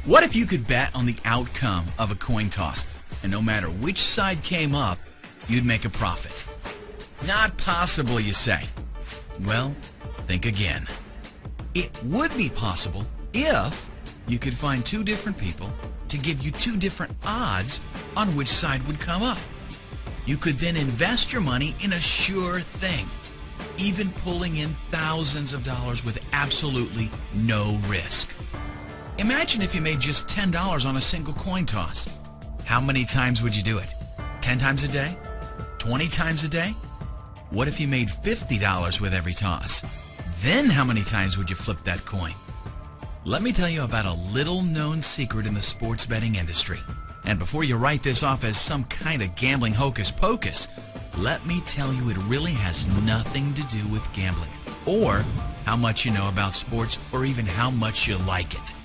What if you could bet on the outcome of a coin toss, and no matter which side came up, you'd make a profit? Not possible, you say. Well, think again. It would be possible if you could find two different people to give you two different odds on which side would come up. You could then invest your money in a sure thing, even pulling in thousands of dollars with absolutely no risk. Imagine if you made just $10 on a single coin toss. How many times would you do it? 10 times a day? 20 times a day? What if you made $50 with every toss? Then how many times would you flip that coin? Let me tell you about a little-known secret in the sports betting industry. And before you write this off as some kind of gambling hocus pocus, let me tell you it really has nothing to do with gambling, or how much you know about sports, or even how much you like it.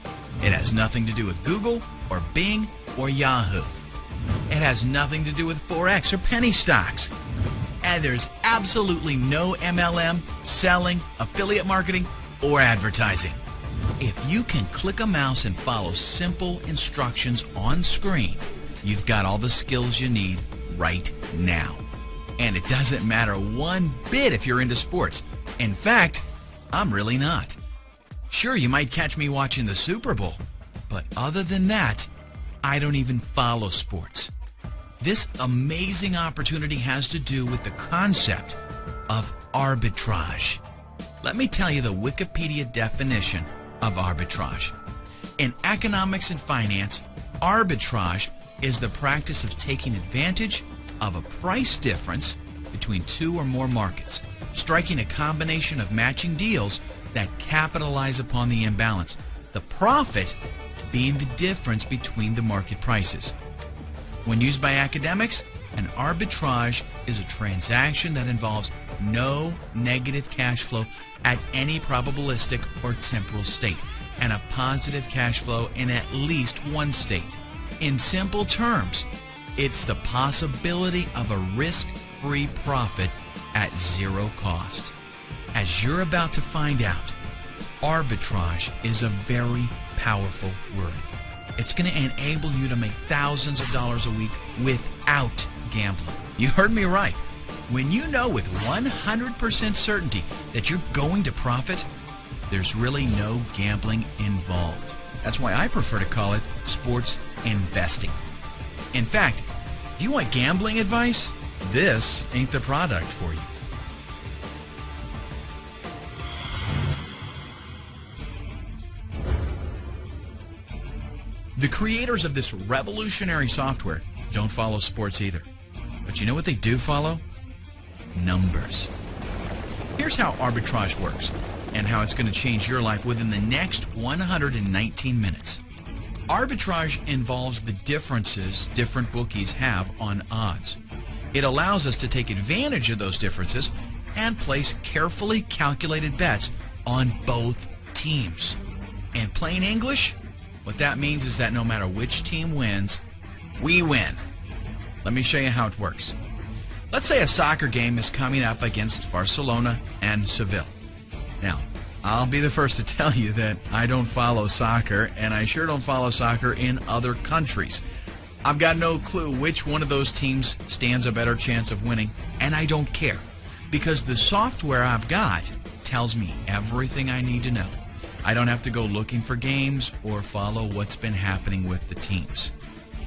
It has nothing to do with Google, or Bing, or Yahoo. It has nothing to do with Forex or penny stocks. And there's absolutely no MLM, selling, affiliate marketing, or advertising. If you can click a mouse and follow simple instructions on screen, you've got all the skills you need right now. And it doesn't matter one bit if you're into sports. In fact, I'm really not. Sure, you might catch me watching the Super Bowl, but other than that, I don't even follow sports. This amazing opportunity has to do with the concept of arbitrage. Let me tell you the Wikipedia definition of arbitrage. In economics and finance, arbitrage is the practice of taking advantage of a price difference between two or more markets, striking a combination of matching deals that capitalize upon the imbalance, the profit being the difference between the market prices. When used by academics, an arbitrage is a transaction that involves no negative cash flow at any probabilistic or temporal state, and a positive cash flow in at least one state. In simple terms, it's the possibility of a risk-free profit at zero cost. As you're about to find out, arbitrage is a very powerful word. It's going to enable you to make thousands of dollars a week without gambling. You heard me right. When you know with 100% certainty that you're going to profit, there's really no gambling involved. That's why I prefer to call it sports investing. In fact, if you want gambling advice, this ain't the product for you. The creators of this revolutionary software don't follow sports either. But you know what they do follow? Numbers. Here's how arbitrage works and how it's going to change your life within the next 119 minutes. Arbitrage involves the differences different bookies have on odds. It allows us to take advantage of those differences and place carefully calculated bets on both teams. In plain English, what that means is that no matter which team wins, we win. Let me show you how it works. Let's say a soccer game is coming up against Barcelona and Seville. Now, I'll be the first to tell you that I don't follow soccer, and I sure don't follow soccer in other countries. I've got no clue which one of those teams stands a better chance of winning, and I don't care, because the software I've got tells me everything I need to know. I don't have to go looking for games or follow what's been happening with the teams.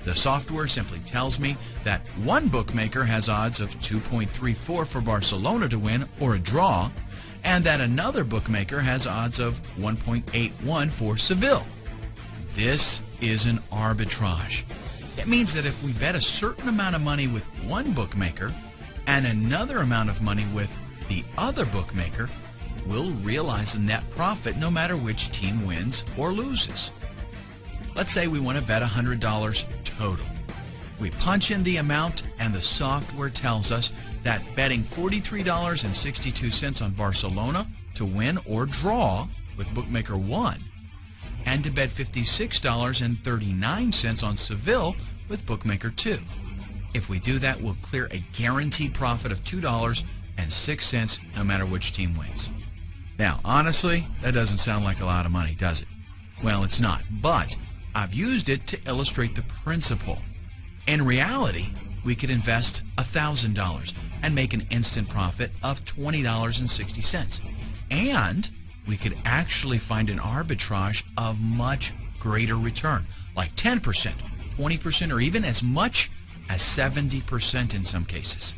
The software simply tells me that one bookmaker has odds of 2.34 for Barcelona to win or a draw, and that another bookmaker has odds of 1.81 for Seville. This is an arbitrage. It means that if we bet a certain amount of money with one bookmaker and another amount of money with the other bookmaker, we'll realize a net profit no matter which team wins or loses. Let's say we want to bet $100 total. We punch in the amount and the software tells us that betting $43.62 on Barcelona to win or draw with bookmaker 1 and to bet $56.39 on Seville with bookmaker 2. If we do that, we'll clear a guaranteed profit of $2.06 no matter which team wins. Now, honestly, that doesn't sound like a lot of money, does it? Well, it's not, but I've used it to illustrate the principle. In reality, we could invest $1,000 and make an instant profit of $20.60. And we could actually find an arbitrage of much greater return, like 10%, 20%, or even as much as 70% in some cases.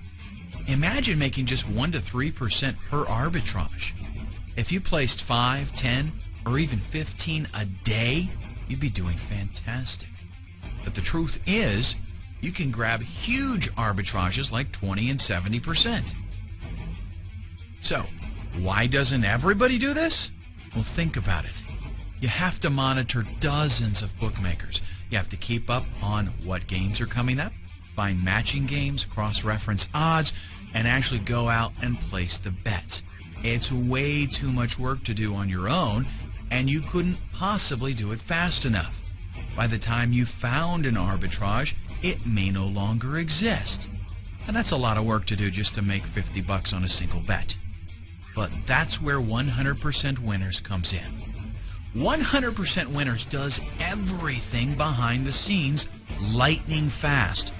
Imagine making just 1 to 3% per arbitrage. If you placed 5, 10, or even 15 a day, you'd be doing fantastic. But the truth is, you can grab huge arbitrages like 20 and 70%. So, why doesn't everybody do this? Well, think about it. You have to monitor dozens of bookmakers. You have to keep up on what games are coming up, find matching games, cross-reference odds, and actually go out and place the bets. It's way too much work to do on your own, and you couldn't possibly do it fast enough. By the time you found an arbitrage, it may no longer exist. And that's a lot of work to do just to make $50 on a single bet. But that's where 100% Winners comes in. 100% Winners does everything behind the scenes lightning fast.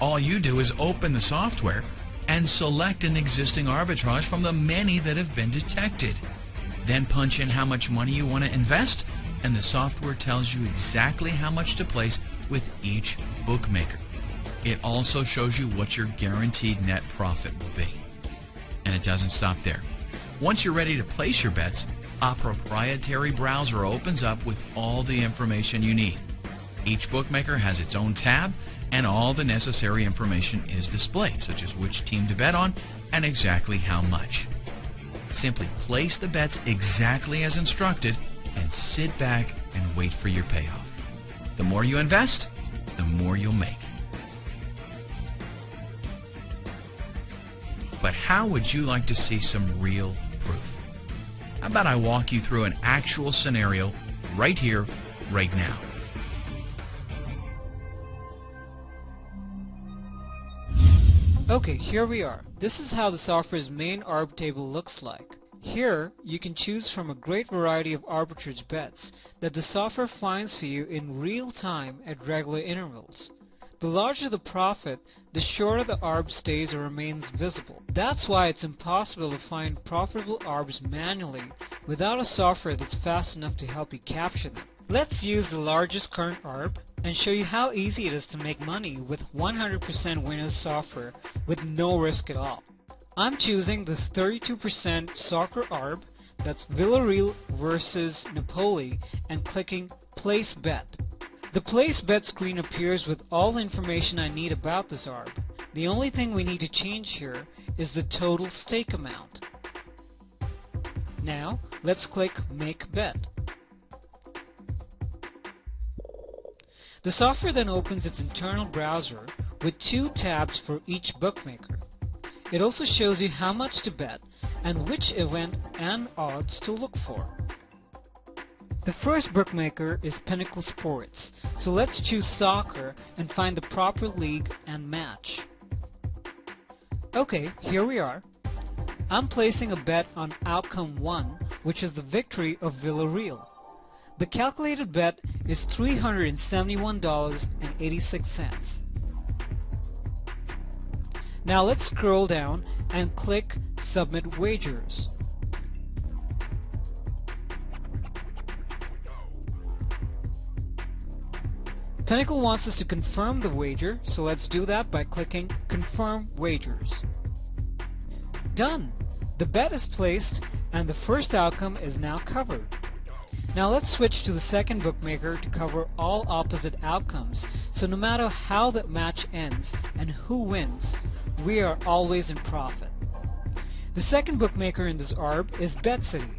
All you do is open the software and select an existing arbitrage from the many that have been detected. Then punch in how much money you want to invest, and the software tells you exactly how much to place with each bookmaker. It also shows you what your guaranteed net profit will be. And it doesn't stop there. Once you're ready to place your bets, a proprietary browser opens up with all the information you need. Each bookmaker has its own tab, and all the necessary information is displayed, such as which team to bet on and exactly how much. Simply place the bets exactly as instructed and sit back and wait for your payoff. The more you invest, the more you'll make. But how would you like to see some real proof? How about I walk you through an actual scenario right here, right now? Okay, here we are. This is how the software's main arb table looks like. Here, you can choose from a great variety of arbitrage bets that the software finds for you in real time at regular intervals. The larger the profit, the shorter the arb stays or remains visible. That's why it's impossible to find profitable arbs manually without a software that's fast enough to help you capture them. Let's use the largest current arb and show you how easy it is to make money with 100% Winners software with no risk at all. I'm choosing this 32% soccer arb, that's Villarreal versus Napoli, and clicking Place Bet. The Place Bet screen appears with all the information I need about this arb. The only thing we need to change here is the total stake amount. Now, let's click Make Bet. The software then opens its internal browser with 2 tabs for each bookmaker. It also shows you how much to bet and which event and odds to look for. The first bookmaker is Pinnacle Sports, so let's choose soccer and find the proper league and match. Okay, here we are. I'm placing a bet on outcome 1, which is the victory of Villarreal. The calculated bet is $371.86. Now let's scroll down and click Submit Wagers. Pinnacle wants us to confirm the wager, so let's do that by clicking Confirm Wagers. Done! The bet is placed and the first outcome is now covered. Now let's switch to the second bookmaker to cover all opposite outcomes, so no matter how the match ends and who wins, we are always in profit. The second bookmaker in this arb is BetCity.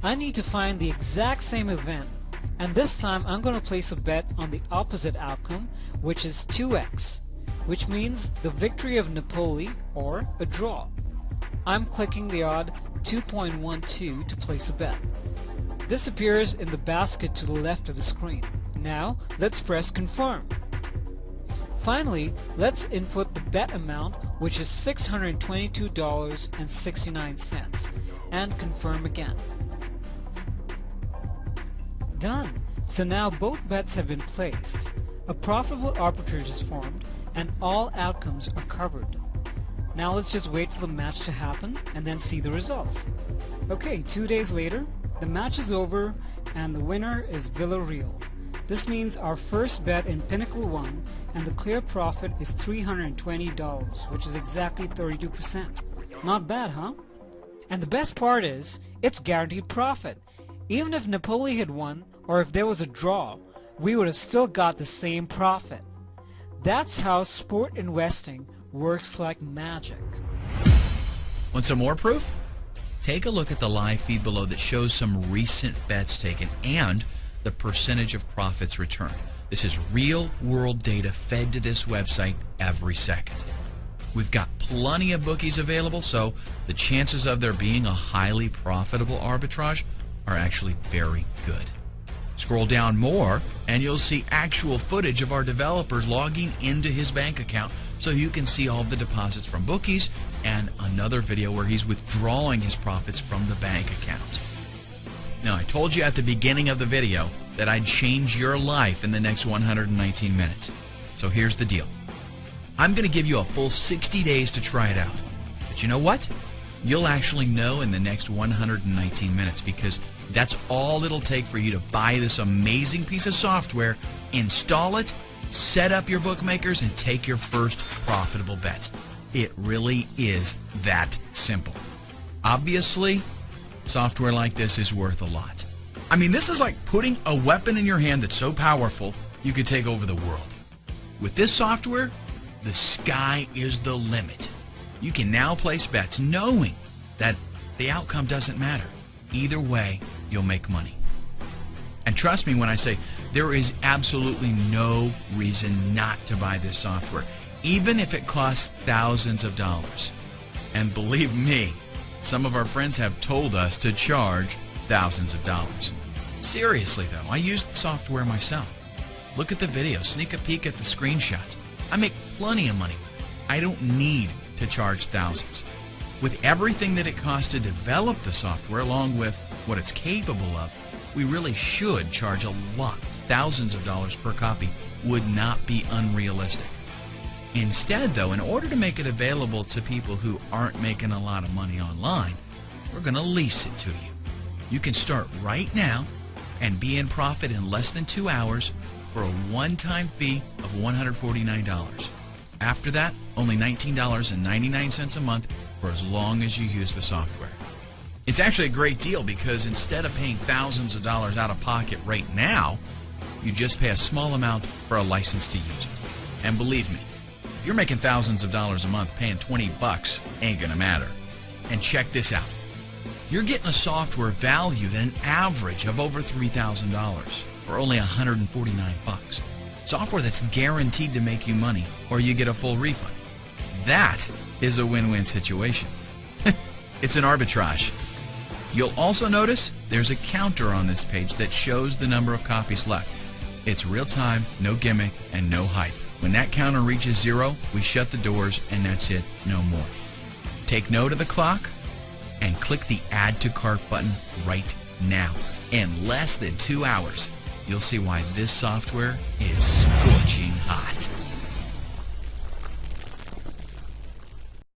I need to find the exact same event, and this time I'm going to place a bet on the opposite outcome, which is 2x, which means the victory of Napoli or a draw. I'm clicking the odd 2.12 to place a bet. This appears in the basket to the left of the screen. Now, let's press Confirm. Finally, let's input the bet amount, which is $622.69, and confirm again. Done! So now both bets have been placed. A profitable arbitrage is formed and all outcomes are covered. Now let's just wait for the match to happen and then see the results. Okay, 2 days later, the match is over and the winner is Villarreal. This means our first bet in Pinnacle won and the clear profit is $320, which is exactly 32%. Not bad, huh? And the best part is, it's guaranteed profit. Even if Napoli had won, or if there was a draw, we would have still got the same profit. That's how sport investing works like magic. Want some more proof? Take a look at the live feed below that shows some recent bets taken and the percentage of profits returned. This is real-world data fed to this website every second. We've got plenty of bookies available, so the chances of there being a highly profitable arbitrage are actually very good. Scroll down more and you'll see actual footage of our developers logging into his bank account so you can see all of the deposits from bookies and another video where he's withdrawing his profits from the bank account. Now, I told you at the beginning of the video that I'd change your life in the next 119 minutes. So here's the deal. I'm going to give you a full 60 days to try it out. But you know what? You'll actually know in the next 119 minutes because that's all it'll take for you to buy this amazing piece of software, install it, set up your bookmakers, and take your first profitable bets. It really is that simple. Obviously, software like this is worth a lot. I mean, this is like putting a weapon in your hand that's so powerful you could take over the world. With this software, the sky is the limit. You can now place bets knowing that the outcome doesn't matter. Either way, you'll make money. And trust me when I say there is absolutely no reason not to buy this software, even if it costs thousands of dollars. And believe me, some of our friends have told us to charge thousands of dollars. Seriously though, I use the software myself. Look at the video, sneak a peek at the screenshots. I make plenty of money with it. I don't need to charge thousands. With everything that it costs to develop the software along with what it's capable of, we really should charge a lot. Thousands of dollars per copy would not be unrealistic. Instead though, in order to make it available to people who aren't making a lot of money online, we're going to lease it to you. You can start right now and be in profit in less than 2 hours for a one-time fee of $149. After that, only $19.99 a month for as long as you use the software. It's actually a great deal because instead of paying thousands of dollars out of pocket right now, you just pay a small amount for a license to use it. And believe me, if you're making thousands of dollars a month, paying 20 bucks ain't gonna matter. And check this out. You're getting a software valued at an average of over $3,000 for only 149 bucks. Software that's guaranteed to make you money or you get a full refund. That is a win-win situation. It's an arbitrage. You'll also notice there's a counter on this page that shows the number of copies left. It's real time, no gimmick, and no hype. When that counter reaches 0, we shut the doors and that's it, no more. Take note of the clock and click the Add to Cart button right now. In less than 2 hours, you'll see why this software is scorching hot.